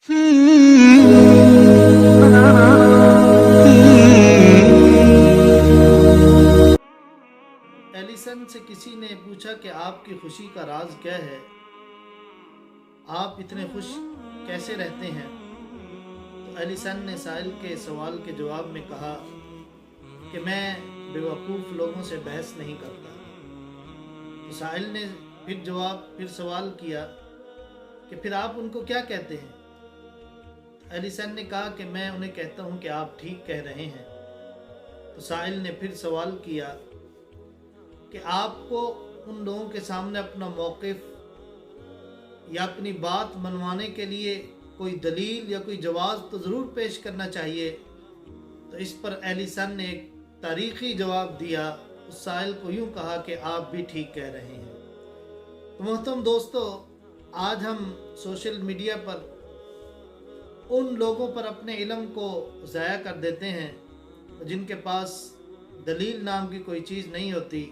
Allison سے کسی نے پوچھا کہ آپ کی خوشی کا راز کیا ہے؟ آپ اتنے خوش کیسے رہتے ہیں؟ تو ایلیسن نے سائل کے سوال کے جواب میں کہا کہ میں بیوقوف لوگوں سے بحث نہیں کرتا۔ تو سائل نے پھر سوال کیا کہ پھر آپ ان کو کیا کہتے ہیں؟ ایلیسن نے کہا کہ میں انہیں کہتا ہوں کہ آپ ٹھیک کہہ رہے ہیں۔ تو سائل نے پھر سوال کیا کہ آپ کو ان لوگوں کے سامنے اپنا موقف یا اپنی بات منوانے کے لیے کوئی دلیل یا کوئی جواز تو ضرور پیش کرنا چاہیے۔ تو اس پر ایلیسن نے ایک تاریخی جواب دیا، اس سائل کو یوں کہا کہ آپ بھی ٹھیک کہہ رہے ہیں۔ تو محترم دوستو، آج ہم سوشل میڈیا پر ان لوگوں پر اپنے علم کو ضائع کر دیتے ہیں جن کے پاس دلیل نام کی کوئی چیز نہیں ہوتی،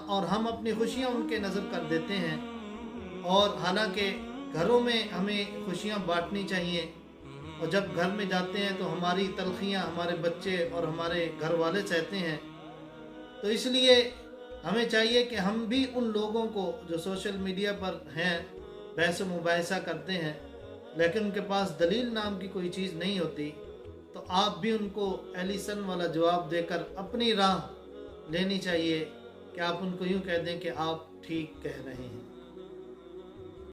اور ہم اپنی خوشیاں ان کے نظر کر دیتے ہیں، اور حالانکہ گھروں میں ہمیں خوشیاں بانٹنی چاہیے، اور جب گھر میں جاتے ہیں تو ہماری تلخیاں ہمارے بچے اور ہمارے گھر والے سہتے ہیں۔ تو اس لیے ہمیں چاہیے کہ ہم بھی ان لوگوں کو جو سوشل میڈیا پر ہیں بحث و مباحثہ کرتے ہیں لیکن ان کے پاس دلیل نام کی کوئی چیز نہیں ہوتی، تو آپ بھی ان کو ایلیسن والا جواب دے کر اپنی راہ لینی چاہیے کہ آپ ان کو یوں کہہ دیں کہ آپ ٹھیک کہہ رہے ہیں۔